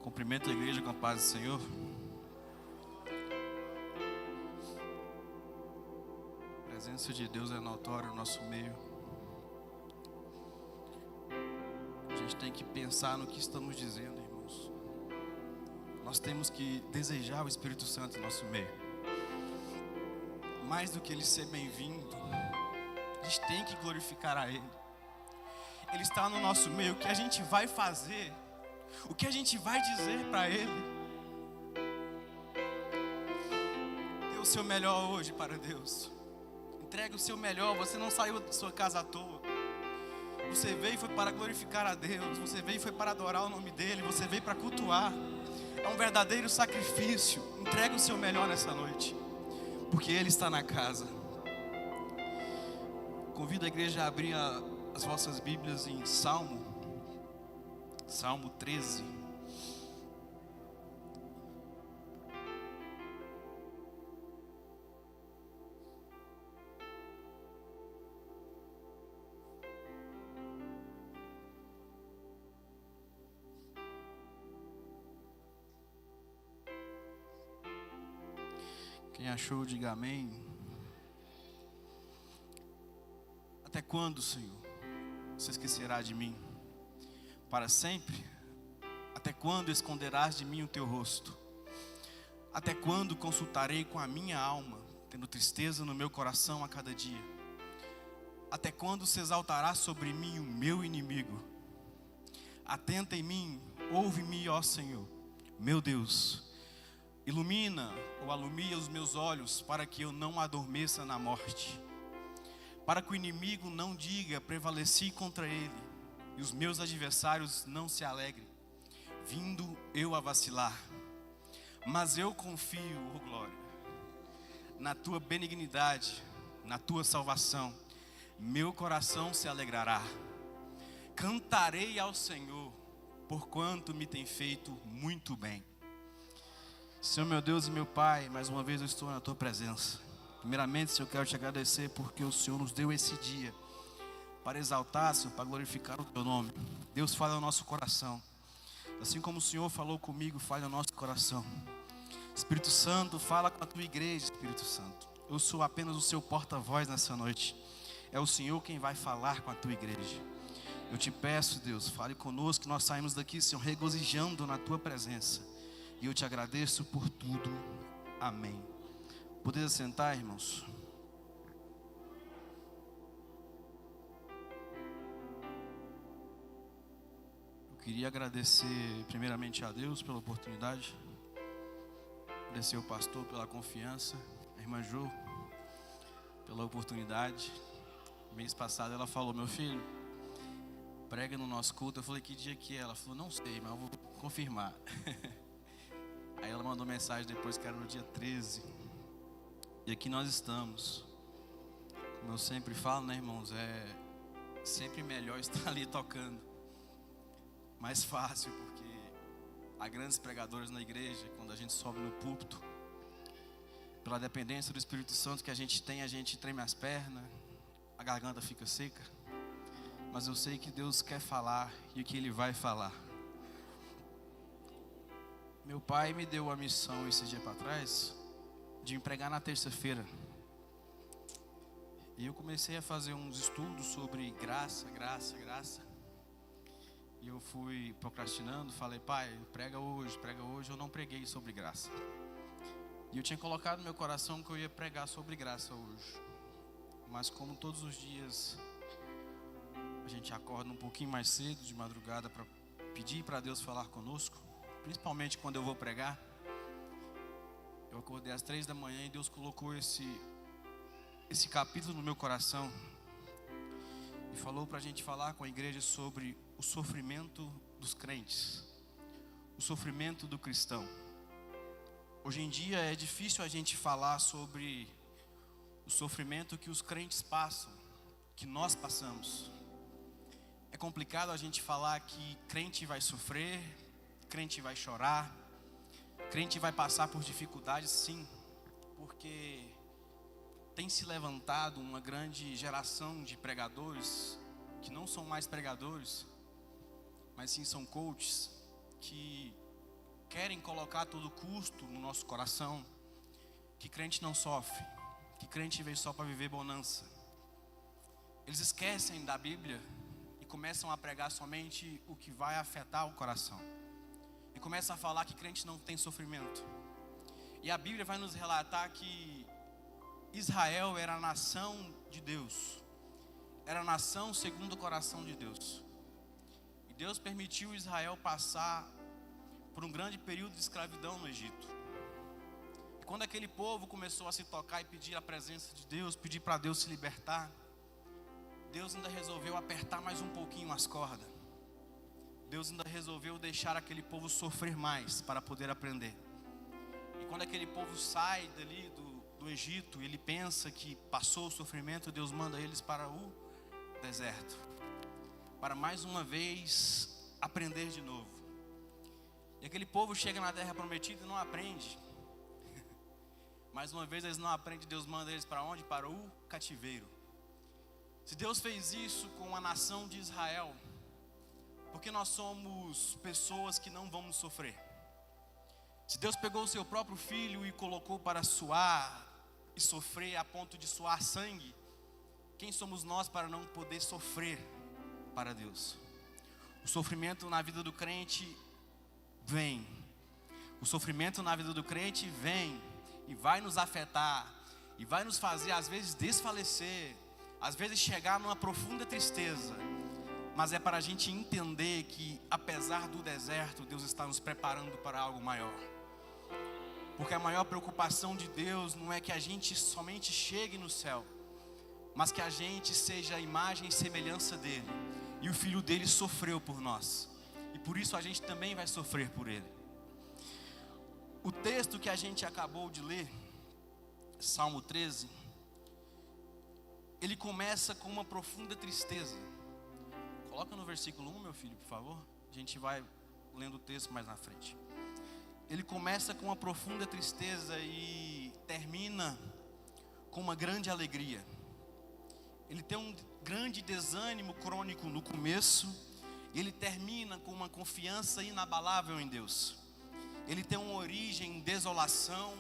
Cumprimento a igreja com a paz do Senhor. A presença de Deus é notória no nosso meio. A gente tem que pensar no que estamos dizendo, irmãos. Nós temos que desejar o Espírito Santo em nosso meio. Mais do que ele ser bem-vindo, a gente tem que glorificar a Ele. Ele está no nosso meio. O que a gente vai fazer, o que a gente vai dizer para Ele. Dê o seu melhor hoje para Deus. Entregue o seu melhor. Você não saiu da sua casa à toa. Você veio e foi para glorificar a Deus. Você veio e foi para adorar o nome dEle. Você veio para cultuar. É um verdadeiro sacrifício. Entregue o seu melhor nessa noite, porque Ele está na casa. Convido a igreja a abrir as vossas Bíblias em Salmo 13. Quem achou, diga amém. Até quando, Senhor, você esquecerá de mim? Para sempre? Até quando esconderás de mim o teu rosto? Até quando consultarei com a minha alma, tendo tristeza no meu coração a cada dia? Até quando se exaltará sobre mim o meu inimigo? Atenta em mim, ouve-me, ó Senhor, meu Deus. Ilumina ou alumia os meus olhos, para que eu não adormeça na morte. Para que o inimigo não diga, prevaleci contra ele, e os meus adversários não se alegrem, vindo eu a vacilar. Mas eu confio, ó glória, na tua benignidade, na tua salvação. Meu coração se alegrará. Cantarei ao Senhor, porquanto me tem feito muito bem. Senhor, meu Deus e meu Pai, mais uma vez eu estou na tua presença. Primeiramente, Senhor, eu quero te agradecer porque o Senhor nos deu esse dia para exaltar, Senhor, para glorificar o teu nome. Deus, fala no nosso coração. Assim como o Senhor falou comigo, fala no nosso coração. Espírito Santo, fala com a tua igreja, Espírito Santo. Eu sou apenas o seu porta-voz nessa noite. É o Senhor quem vai falar com a tua igreja. Eu te peço, Deus, fale conosco, que nós saímos daqui, Senhor, regozijando na tua presença. E eu te agradeço por tudo. Amém. Podeis sentar, irmãos? Eu queria agradecer primeiramente a Deus pela oportunidade. Agradecer ao pastor pela confiança. A irmã Jo pela oportunidade. Mês passado ela falou: meu filho, prega no nosso culto. Eu falei: que dia que é? Ela falou: não sei, mas eu vou confirmar. Aí ela mandou mensagem depois que era no dia 13. E aqui nós estamos. Como eu sempre falo, né, irmãos? É sempre melhor estar ali tocando. Mais fácil, porque há grandes pregadores na igreja. Quando a gente sobe no púlpito, pela dependência do Espírito Santo que a gente tem, a gente treme as pernas, a garganta fica seca. Mas eu sei que Deus quer falar e que Ele vai falar. Meu pai me deu a missão esse dia para trás de me pregar na terça-feira. E eu comecei a fazer uns estudos sobre graça. E eu fui procrastinando, falei: pai, prega hoje. Eu não preguei sobre graça. E eu tinha colocado no meu coração que eu ia pregar sobre graça hoje. Mas como todos os dias a gente acorda um pouquinho mais cedo, de madrugada, para pedir para Deus falar conosco, principalmente quando eu vou pregar. Eu acordei às 3 da manhã e Deus colocou esse capítulo no meu coração e falou para a gente falar com a igreja sobre o sofrimento dos crentes, o sofrimento do cristão. Hoje em dia é difícil a gente falar sobre o sofrimento que os crentes passam, que nós passamos. É complicado a gente falar que crente vai sofrer, crente vai chorar, crente vai passar por dificuldades, sim, porque tem se levantado uma grande geração de pregadores que não são mais pregadores, mas sim são coaches, que querem colocar a todo custo no nosso coração que crente não sofre, que crente veio só para viver bonança. Eles esquecem da Bíblia e começam a pregar somente o que vai afetar o coração. E começam a falar que crente não tem sofrimento. E a Bíblia vai nos relatar que Israel era a nação de Deus. Era a nação segundo o coração de Deus. E Deus permitiu Israel passar por um grande período de escravidão no Egito. E quando aquele povo começou a se tocar e pedir a presença de Deus, pedir para Deus se libertar, Deus ainda resolveu apertar mais um pouquinho as cordas. Deus ainda resolveu deixar aquele povo sofrer mais para poder aprender. E quando aquele povo sai dali do Egito, ele pensa que passou o sofrimento, Deus manda eles para o deserto, para mais uma vez aprender de novo. E aquele povo chega na terra prometida e não aprende. Mais uma vez eles não aprendem, Deus manda eles para onde? Para o cativeiro. Se Deus fez isso com a nação de Israel, porque nós somos pessoas que não vamos sofrer. Se Deus pegou o seu próprio filho e colocou para suar e sofrer a ponto de suar sangue, quem somos nós para não poder sofrer para Deus? O sofrimento na vida do crente vem. O sofrimento na vida do crente vem e vai nos afetar e vai nos fazer às vezes desfalecer, às vezes chegar numa profunda tristeza. Mas é para a gente entender que apesar do deserto, Deus está nos preparando para algo maior. Porque a maior preocupação de Deus não é que a gente somente chegue no céu, mas que a gente seja a imagem e semelhança dele. E o filho dele sofreu por nós, e por isso a gente também vai sofrer por ele. O texto que a gente acabou de ler, Salmo 13, ele começa com uma profunda tristeza. Coloca no versículo 1, meu filho, por favor. A gente vai lendo o texto mais na frente. Ele começa com uma profunda tristeza e termina com uma grande alegria. Ele tem um grande desânimo crônico no começo, e ele termina com uma confiança inabalável em Deus. Ele tem uma origem em desolação,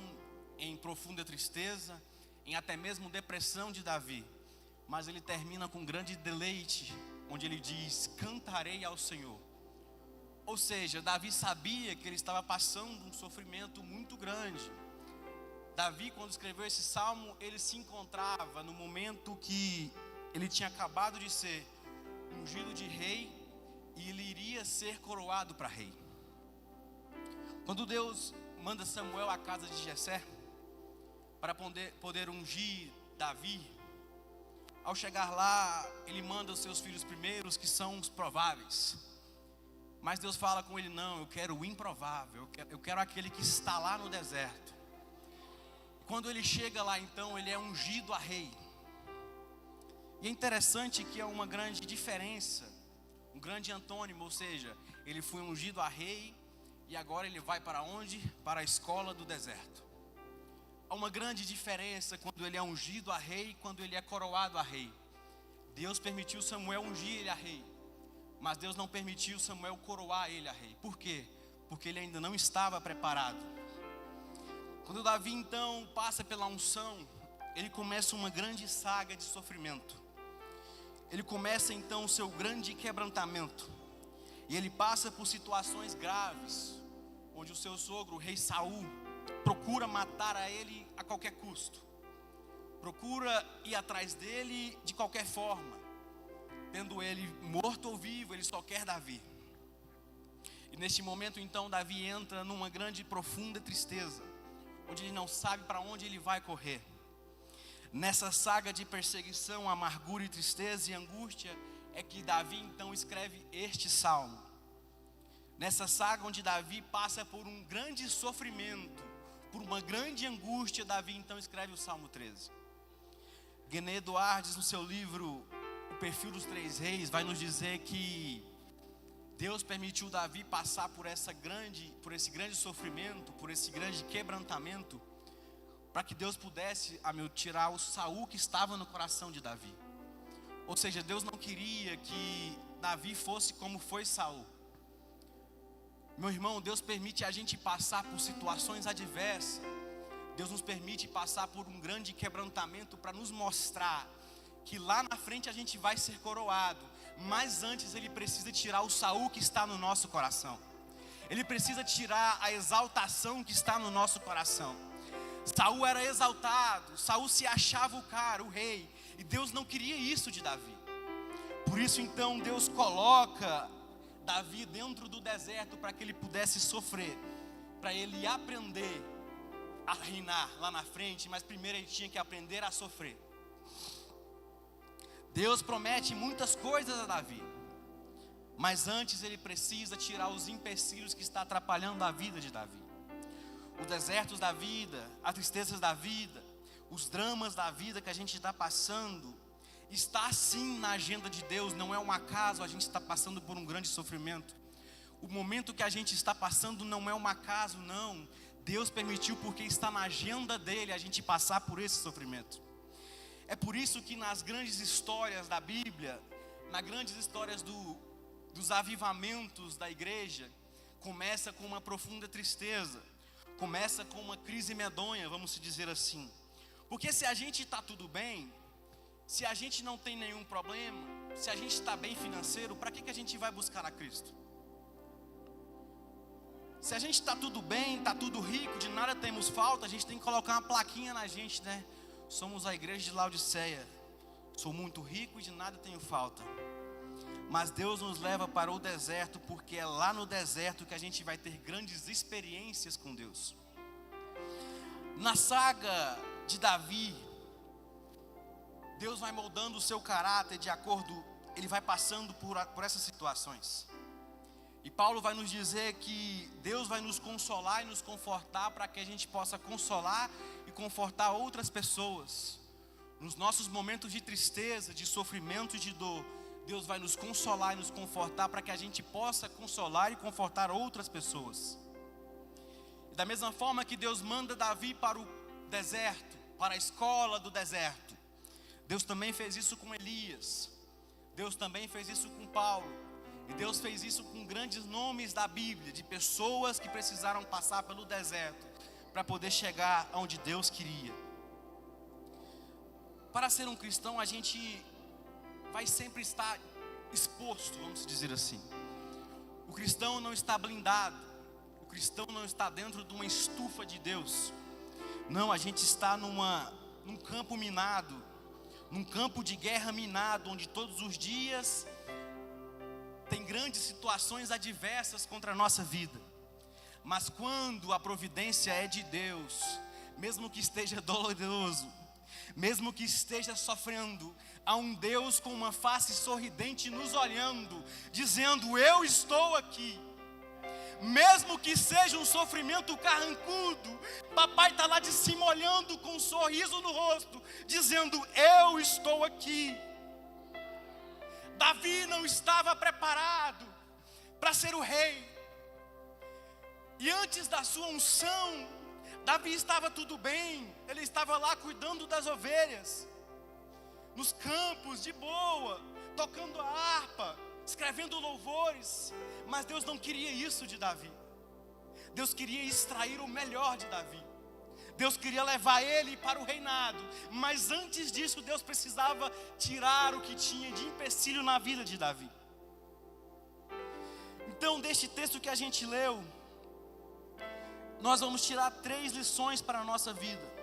em profunda tristeza, em até mesmo depressão de Davi. Mas ele termina com grande deleite, onde ele diz: cantarei ao Senhor. Ou seja, Davi sabia que ele estava passando um sofrimento muito grande. Davi, quando escreveu esse salmo, ele se encontrava no momento que ele tinha acabado de ser ungido de rei e ele iria ser coroado para rei. Quando Deus manda Samuel à casa de Jessé para poder ungir Davi, ao chegar lá, ele manda os seus filhos primeiros, que são os prováveis. Mas Deus fala com ele: não, eu quero o improvável, eu quero aquele que está lá no deserto. Quando ele chega lá, então, ele é ungido a rei. E é interessante que é uma grande diferença, um grande antônimo, ou seja, ele foi ungido a rei e agora ele vai para onde? Para a escola do deserto. Há uma grande diferença quando ele é ungido a rei e quando ele é coroado a rei. Deus permitiu Samuel ungir ele a rei, mas Deus não permitiu Samuel coroar ele a rei. Por quê? Porque ele ainda não estava preparado. Quando Davi então passa pela unção, ele começa uma grande saga de sofrimento. Ele começa então o seu grande quebrantamento. E ele passa por situações graves, onde o seu sogro, o rei Saul, procura matar a ele a qualquer custo. Procura ir atrás dele de qualquer forma. Tendo ele morto ou vivo, ele só quer Davi. E neste momento então Davi entra numa grande e profunda tristeza, onde ele não sabe para onde ele vai correr. Nessa saga de perseguição, amargura e tristeza e angústia, é que Davi então escreve este salmo. Nessa saga onde Davi passa por um grande sofrimento, por uma grande angústia, Davi então escreve o Salmo 13. René Eduardes, no seu livro O Perfil dos Três Reis, vai nos dizer que Deus permitiu Davi passar por esse grande sofrimento, por esse grande quebrantamento, para que Deus pudesse, tirar o Saul que estava no coração de Davi. Ou seja, Deus não queria que Davi fosse como foi Saul. Meu irmão, Deus permite a gente passar por situações adversas. Deus nos permite passar por um grande quebrantamento para nos mostrar que lá na frente a gente vai ser coroado. Mas antes Ele precisa tirar o Saul que está no nosso coração. Ele precisa tirar a exaltação que está no nosso coração. Saul era exaltado, Saul se achava o cara, o rei. E Deus não queria isso de Davi. Por isso então Deus coloca Davi dentro do deserto para que ele pudesse sofrer, para ele aprender a reinar lá na frente, mas primeiro ele tinha que aprender a sofrer. Deus promete muitas coisas a Davi, mas antes ele precisa tirar os empecilhos que estão atrapalhando a vida de Davi. Os desertos da vida, as tristezas da vida, os dramas da vida que a gente está passando, está sim na agenda de Deus. Não é um acaso a gente está passando por um grande sofrimento. O momento que a gente está passando não é um acaso, não. Deus permitiu porque está na agenda dele a gente passar por esse sofrimento. É por isso que nas grandes histórias da Bíblia, nas grandes histórias dos avivamentos da igreja, começa com uma profunda tristeza, começa com uma crise medonha, vamos dizer assim. Porque se a gente está tudo bem, se a gente não tem nenhum problema, se a gente está bem financeiro, para que a gente vai buscar a Cristo? Se a gente está tudo bem, está tudo rico, de nada temos falta, a gente tem que colocar uma plaquinha na gente, né? Somos a igreja de Laodiceia. Sou muito rico e de nada tenho falta. Mas Deus nos leva para o deserto, porque é lá no deserto que a gente vai ter grandes experiências com Deus. Na saga de Davi, Deus vai moldando o seu caráter de acordo, ele vai passando por essas situações. E Paulo vai nos dizer que Deus vai nos consolar e nos confortar para que a gente possa consolar e confortar outras pessoas. Nos nossos momentos de tristeza, de sofrimento e de dor, Deus vai nos consolar e nos confortar para que a gente possa consolar e confortar outras pessoas. E da mesma forma que Deus manda Davi para o deserto, para a escola do deserto, Deus também fez isso com Elias. Deus também fez isso com Paulo. E Deus fez isso com grandes nomes da Bíblia, de pessoas que precisaram passar pelo deserto para poder chegar onde Deus queria. Para ser um cristão, a gente vai sempre estar exposto, vamos dizer assim. O cristão não está blindado. O cristão não está dentro de uma estufa de Deus. Não, a gente está num campo minado, num campo de guerra minado, onde todos os dias tem grandes situações adversas contra a nossa vida. Mas quando a providência é de Deus, mesmo que esteja doloroso, mesmo que esteja sofrendo, há um Deus com uma face sorridente nos olhando, dizendo: eu estou aqui. Mesmo que seja um sofrimento carrancudo, papai está lá de cima olhando com um sorriso no rosto, dizendo: eu estou aqui. Davi não estava preparado para ser o rei. E antes da sua unção, Davi estava tudo bem. Ele estava lá cuidando das ovelhas, nos campos, de boa, tocando a harpa, escrevendo louvores. Mas Deus não queria isso de Davi. Deus queria extrair o melhor de Davi. Deus queria levar ele para o reinado. Mas antes disso, Deus precisava tirar o que tinha de empecilho na vida de Davi. Então, deste texto que a gente leu, nós vamos tirar 3 lições para a nossa vida.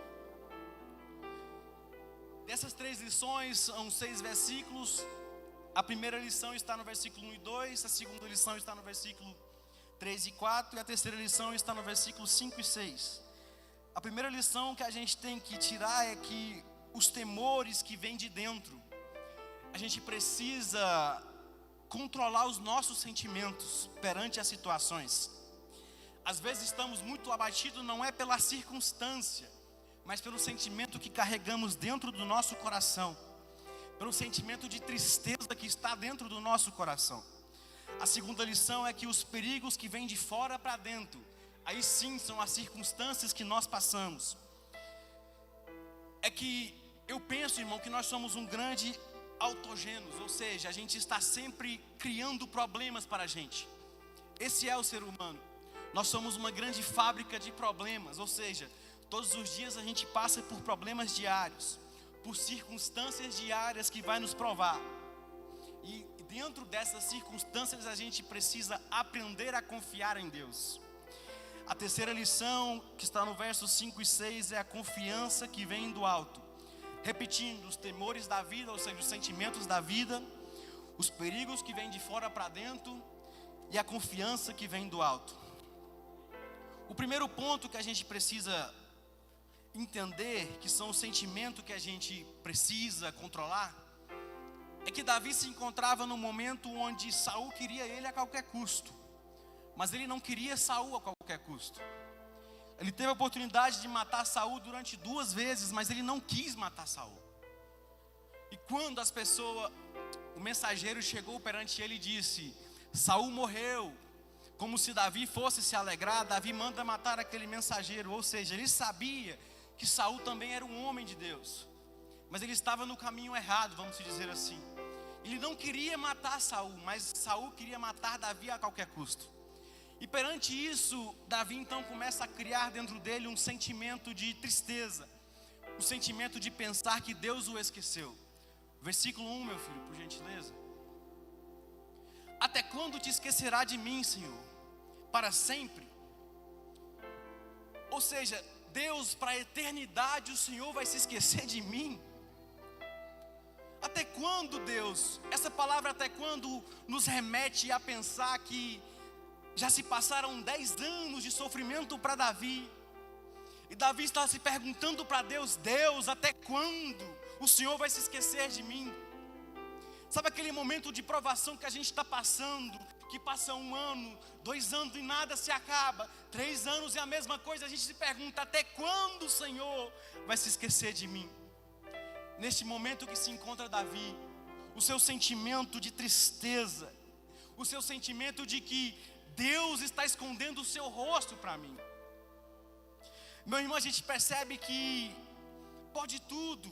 Dessas 3 lições, são 6 versículos. A primeira lição está no versículo 1 e 2. A segunda lição está no versículo 3 e 4. E a terceira lição está no versículo 5 e 6. A primeira lição que a gente tem que tirar é que os temores que vêm de dentro, a gente precisa controlar os nossos sentimentos perante as situações. Às vezes estamos muito abatidos, não é pela circunstância, mas pelo sentimento que carregamos dentro do nosso coração, pelo sentimento de tristeza que está dentro do nosso coração. A segunda lição é que os perigos que vêm de fora para dentro, aí sim são as circunstâncias que nós passamos. É que eu penso, irmão, que nós somos um grande autogênos, ou seja, a gente está sempre criando problemas para a gente. Esse é o ser humano. Nós somos uma grande fábrica de problemas, ou seja, todos os dias a gente passa por problemas diários, por circunstâncias diárias que vai nos provar. E dentro dessas circunstâncias a gente precisa aprender a confiar em Deus. A terceira lição, que está no versos 5 e 6, é a confiança que vem do alto. Repetindo, os temores da vida, ou seja, os sentimentos da vida, os perigos que vêm de fora para dentro e a confiança que vem do alto. O primeiro ponto que a gente precisa entender, que são os sentimentos que a gente precisa controlar, é que Davi se encontrava no momento onde Saul queria ele a qualquer custo, mas ele não queria Saul a qualquer custo. Ele teve a oportunidade de matar Saul durante 2 vezes, mas ele não quis matar Saul. E quando o mensageiro chegou perante ele e disse: Saul morreu, como se Davi fosse se alegrar, Davi manda matar aquele mensageiro. Ou seja, ele sabia que Saul também era um homem de Deus, mas ele estava no caminho errado, vamos dizer assim. Ele não queria matar Saul, mas Saul queria matar Davi a qualquer custo. E perante isso, Davi então começa a criar dentro dele um sentimento de tristeza, um sentimento de pensar que Deus o esqueceu. Versículo 1, meu filho, por gentileza. Até quando te esquecerá de mim, Senhor? Para sempre? Ou seja, Deus, para a eternidade o Senhor vai se esquecer de mim? Até quando, Deus? Essa palavra até quando nos remete a pensar que já se passaram 10 anos de sofrimento para Davi. E Davi está se perguntando para Deus: Deus, até quando o Senhor vai se esquecer de mim? Sabe aquele momento de provação que a gente está passando, que passa 1 ano, 2 anos e nada se acaba, 3 anos e a mesma coisa, a gente se pergunta: até quando o Senhor vai se esquecer de mim? Neste momento que se encontra Davi, o seu sentimento de tristeza, o seu sentimento de que Deus está escondendo o seu rosto para mim. Meu irmão, a gente percebe que pode tudo,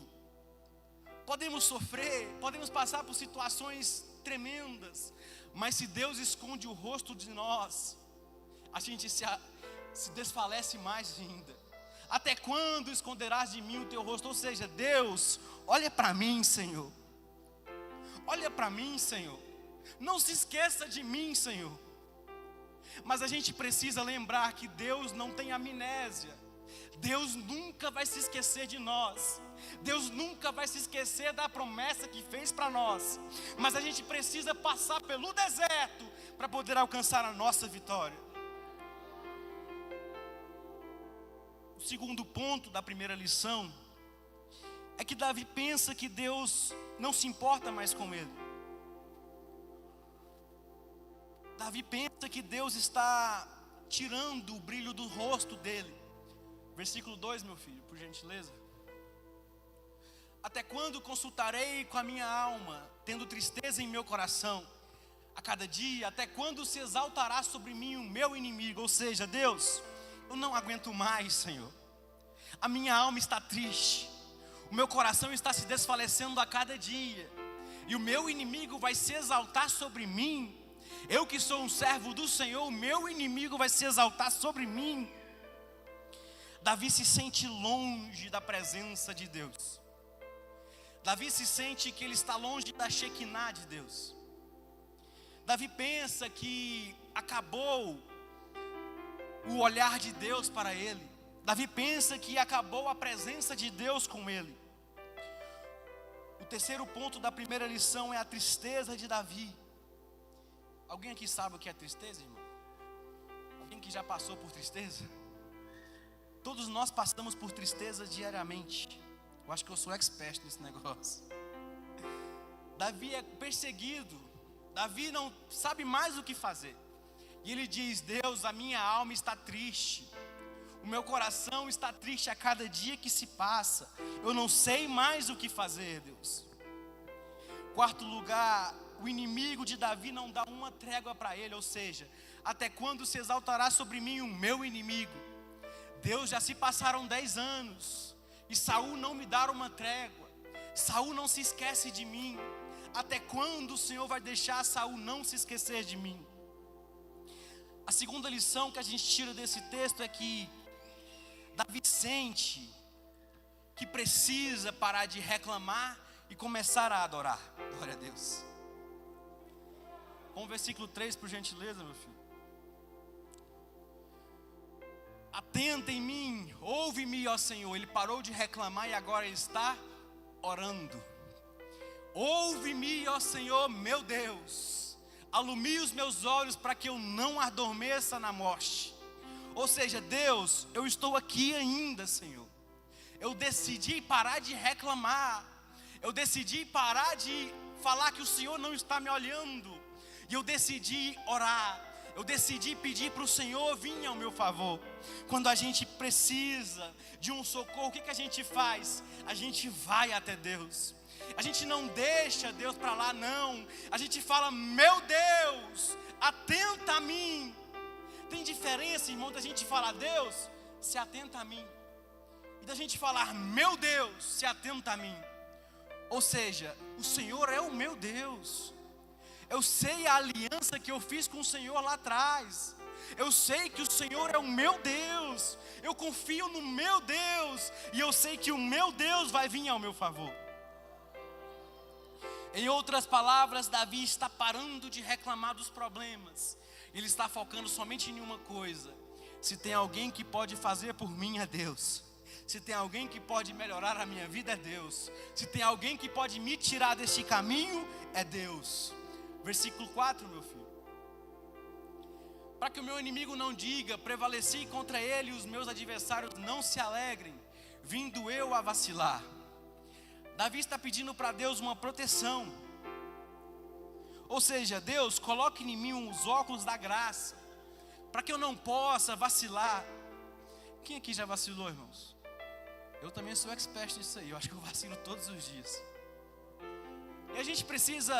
podemos sofrer, podemos passar por situações tremendas, mas se Deus esconde o rosto de nós, a gente se desfalece mais ainda. Até quando esconderás de mim o teu rosto? Ou seja, Deus, olha para mim, Senhor. Olha para mim, Senhor. Não se esqueça de mim, Senhor. Mas a gente precisa lembrar que Deus não tem amnésia. Deus nunca vai se esquecer de nós. Deus nunca vai se esquecer da promessa que fez para nós. Mas a gente precisa passar pelo deserto para poder alcançar a nossa vitória. O segundo ponto da primeira lição é que Davi pensa que Deus não se importa mais com ele. Davi pensa que Deus está tirando o brilho do rosto dele. Versículo 2, meu filho, por gentileza. Até quando consultarei com a minha alma, tendo tristeza em meu coração? A cada dia, até quando se exaltará sobre mim o meu inimigo? Ou seja, Deus, eu não aguento mais, Senhor. A minha alma está triste. O meu coração está se desfalecendo a cada dia. E o meu inimigo vai se exaltar sobre mim. Eu que sou um servo do Senhor, o meu inimigo vai se exaltar sobre mim. Davi se sente longe da presença de Deus. Davi se sente que ele está longe da Shekinah de Deus. Davi pensa que acabou o olhar de Deus para ele. Davi pensa que acabou a presença de Deus com ele. O terceiro ponto da primeira lição é a tristeza de Davi. Alguém aqui sabe o que é tristeza, irmão? Alguém que já passou por tristeza? Todos nós passamos por tristeza diariamente. Eu acho que eu sou expert nesse negócio. Davi é perseguido. Davi não sabe mais o que fazer. E ele diz: Deus, a minha alma está triste. O meu coração está triste a cada dia que se passa. Eu não sei mais o que fazer, Deus. Quarto lugar, o inimigo de Davi não dá uma trégua para ele. Ou seja, até quando se exaltará sobre mim o meu inimigo? Deus, já se passaram 10 anos e Saul não me dá uma trégua. Saul não se esquece de mim. Até quando o Senhor vai deixar Saul não se esquecer de mim? A segunda lição que a gente tira desse texto é que Davi sente que precisa parar de reclamar e começar a adorar. Glória a Deus. Vamos versículo 3, por gentileza, meu filho. Atenta em mim, ouve-me, ó Senhor. Ele parou de reclamar e agora ele está orando. Ouve-me, ó Senhor, meu Deus. Alumia os meus olhos para que eu não adormeça na morte. Ou seja, Deus, eu estou aqui ainda, Senhor. Eu decidi parar de reclamar. Eu decidi parar de falar que o Senhor não está me olhando. E eu decidi orar. Eu decidi pedir para o Senhor vir ao meu favor. Quando a gente precisa de um socorro, o que a gente faz? A gente vai até Deus. A gente não deixa Deus para lá, não. A gente fala, meu Deus, atenta a mim. Tem diferença, irmão, da gente falar, Deus, se atenta a mim, e da gente falar, meu Deus, se atenta a mim. Ou seja, o Senhor é o meu Deus. Eu sei a aliança que eu fiz com o Senhor lá atrás. Eu sei que o Senhor é o meu Deus. Eu confio no meu Deus. E eu sei que o meu Deus vai vir ao meu favor. Em outras palavras, Davi está parando de reclamar dos problemas. Ele está focando somente em uma coisa. Se tem alguém que pode fazer por mim, é Deus. Se tem alguém que pode melhorar a minha vida, é Deus. Se tem alguém que pode me tirar deste caminho, é Deus. Versículo 4, meu filho. Para que o meu inimigo não diga, prevaleci contra ele, e os meus adversários não se alegrem, vindo eu a vacilar. Davi está pedindo para Deus uma proteção. Ou seja, Deus, coloque em mim os óculos da graça, para que eu não possa vacilar. Quem aqui já vacilou, irmãos? Eu também sou expert nisso aí, eu acho que eu vacilo todos os dias. E a gente precisa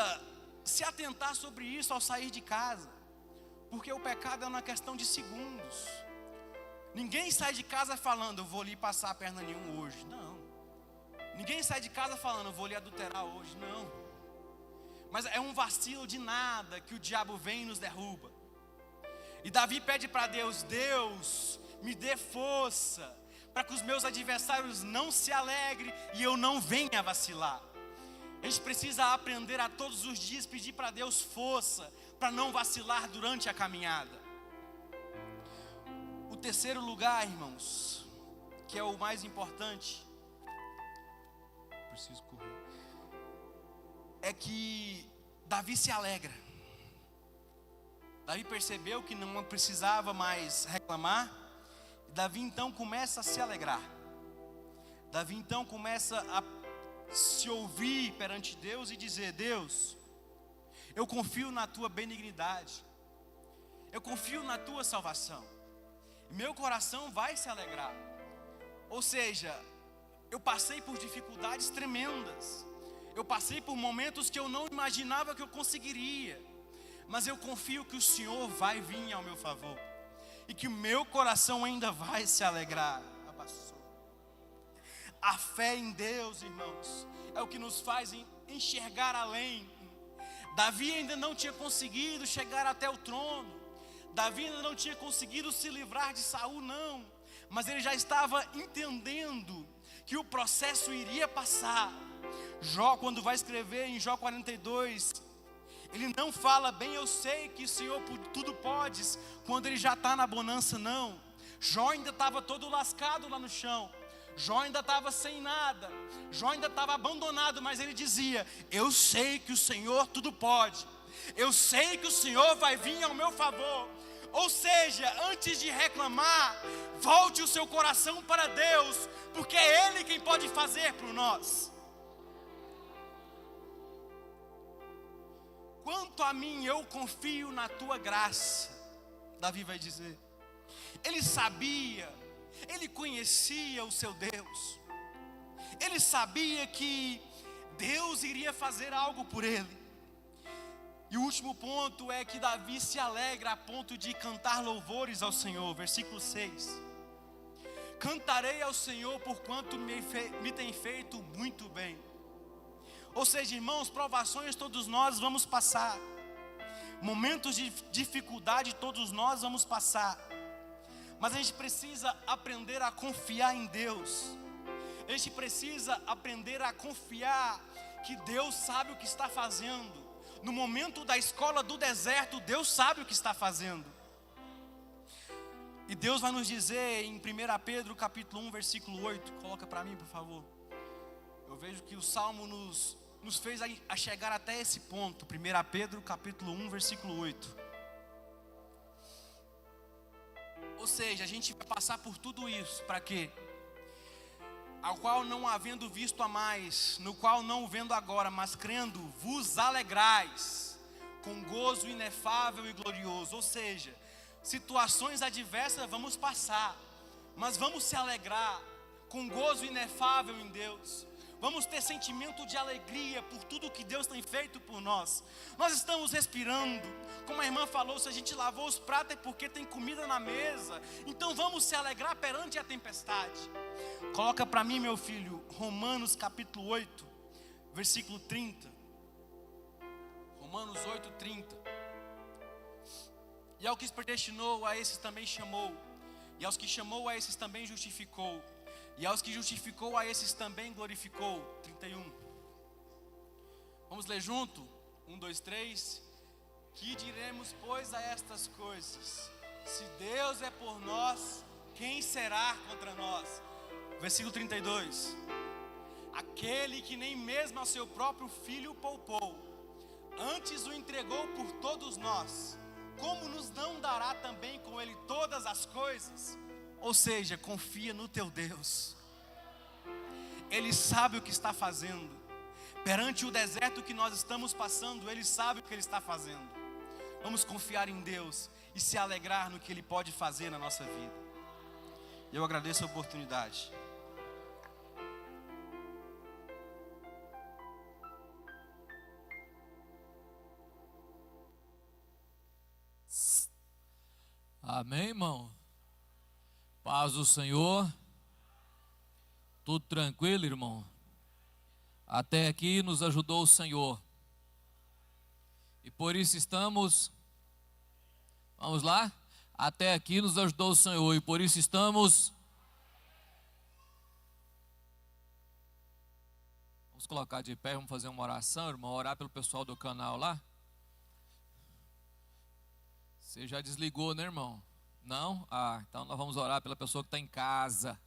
se atentar sobre isso ao sair de casa, porque o pecado é uma questão de segundos. Ninguém sai de casa falando, eu vou ali passar a perna nenhum hoje, não. Ninguém sai de casa falando, eu vou ali adulterar hoje, não. Mas é um vacilo de nada que o diabo vem e nos derruba. E Davi pede para Deus, Deus, me dê força, para que os meus adversários não se alegrem e eu não venha vacilar. A gente precisa aprender a todos os dias pedir para Deus força, para não vacilar durante a caminhada. O terceiro lugar, irmãos, que é o mais importante, preciso correr, é que Davi se alegra. Davi percebeu que não precisava mais reclamar. Davi então começa a se alegrar. Davi então começa a se ouvir perante Deus e dizer, Deus, eu confio na tua benignidade, eu confio na tua salvação, meu coração vai se alegrar. Ou seja, eu passei por dificuldades tremendas, eu passei por momentos que eu não imaginava que eu conseguiria, mas eu confio que o Senhor vai vir ao meu favor, e que o meu coração ainda vai se alegrar. A fé em Deus, irmãos, é o que nos faz enxergar além. Davi ainda não tinha conseguido chegar até o trono. Davi ainda não tinha conseguido se livrar de Saul, não. Mas ele já estava entendendo que o processo iria passar. Jó, quando vai escrever em Jó 42, ele não fala bem, eu sei que o Senhor tudo podes, quando ele já está na bonança, não. Jó ainda estava todo lascado lá no chão. Jó ainda estava sem nada, Jó ainda estava abandonado, mas ele dizia, eu sei que o Senhor tudo pode, eu sei que o Senhor vai vir ao meu favor. Ou seja, antes de reclamar, volte o seu coração para Deus, porque é Ele quem pode fazer por nós. Quanto a mim, eu confio na tua graça, Davi vai dizer. Ele sabia, ele conhecia o seu Deus. Ele sabia que Deus iria fazer algo por ele. E o último ponto é que Davi se alegra a ponto de cantar louvores ao Senhor. Versículo 6. Cantarei ao Senhor porquanto me tem feito muito bem. Ou seja, irmãos, provações todos nós vamos passar. Momentos de dificuldade todos nós vamos passar, mas a gente precisa aprender a confiar em Deus. A gente precisa aprender a confiar que Deus sabe o que está fazendo. No momento da escola do deserto, Deus sabe o que está fazendo. E Deus vai nos dizer em 1 Pedro capítulo 1, versículo 8. Coloca para mim, por favor. Eu vejo que o Salmo nos fez a chegar até esse ponto. 1 Pedro capítulo 1, versículo 8. Ou seja, a gente vai passar por tudo isso. Para quê? Ao qual não havendo visto a mais, no qual não o vendo agora, mas crendo, vos alegrais, com gozo inefável e glorioso. Ou seja, situações adversas vamos passar, mas vamos se alegrar com gozo inefável em Deus. Vamos ter sentimento de alegria por tudo que Deus tem feito por nós. Nós estamos respirando. Como a irmã falou, se a gente lavou os pratos é porque tem comida na mesa. Então vamos se alegrar perante a tempestade. Coloca para mim, meu filho, Romanos capítulo 8, versículo 30. Romanos 8, 30. E ao que predestinou, a esses também chamou. E aos que chamou, a esses também justificou. E aos que justificou, a esses também glorificou. 31. Vamos ler junto? 1, 2, 3. Que diremos, pois, a estas coisas? Se Deus é por nós, quem será contra nós? Versículo 32. Aquele que nem mesmo ao seu próprio filho poupou, antes o entregou por todos nós, como nos não dará também com ele todas as coisas? Ou seja, confia no teu Deus. Ele sabe o que está fazendo. Perante o deserto que nós estamos passando, Ele sabe o que Ele está fazendo. Vamos confiar em Deus e se alegrar no que Ele pode fazer na nossa vida. Eu agradeço a oportunidade. Amém, irmão? Paz do Senhor. Tudo tranquilo, irmão? Até aqui nos ajudou o Senhor. E por isso estamos... Vamos lá? Até aqui nos ajudou o Senhor. E por isso estamos... Vamos colocar de pé, vamos fazer uma oração, irmão. Orar pelo pessoal do canal lá. Você já desligou, né, irmão? Não? Então nós vamos orar pela pessoa que está em casa.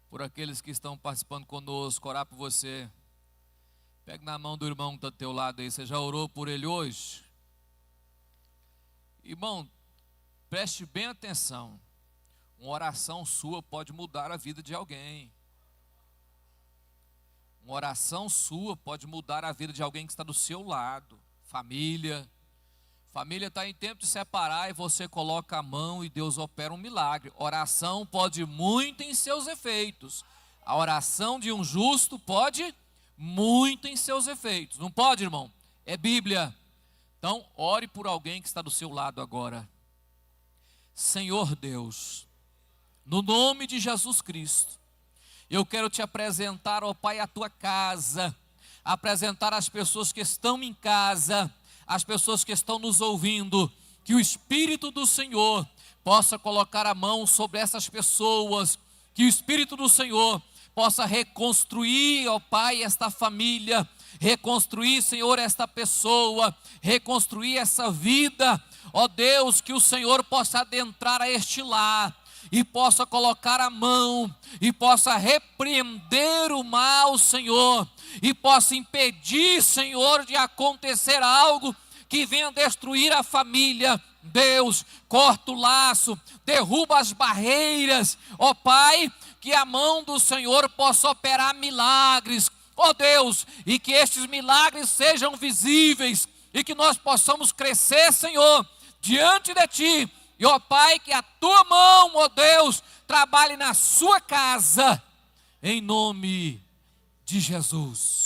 Por aqueles que estão participando conosco, orar por você. Pega na mão do irmão que está do teu lado aí. Você já orou por ele hoje? Irmão, preste bem atenção. Uma oração sua pode mudar a vida de alguém. Uma oração sua pode mudar a vida de alguém que está do seu lado. Família. Família está em tempo de separar e você coloca a mão e Deus opera um milagre. Oração pode muito em seus efeitos. A oração de um justo pode muito em seus efeitos. Não pode, irmão? É Bíblia. Então, ore por alguém que está do seu lado agora. Senhor Deus, no nome de Jesus Cristo, eu quero te apresentar, ó Pai, a tua casa. Apresentar as pessoas que estão em casa, as pessoas que estão nos ouvindo, que o Espírito do Senhor possa colocar a mão sobre essas pessoas, que o Espírito do Senhor possa reconstruir, ó Pai, esta família, reconstruir, Senhor, esta pessoa, reconstruir essa vida, ó Deus, que o Senhor possa adentrar a este lar, e possa colocar a mão, e possa repreender o mal, Senhor, e possa impedir, Senhor, de acontecer algo que venha destruir a família. Deus, corta o laço, derruba as barreiras, ó Pai, que a mão do Senhor possa operar milagres, ó Deus, e que estes milagres sejam visíveis, e que nós possamos crescer, Senhor, diante de Ti. E, ó Pai, que a Tua mão, ó Deus, trabalhe na sua casa, em nome de Jesus.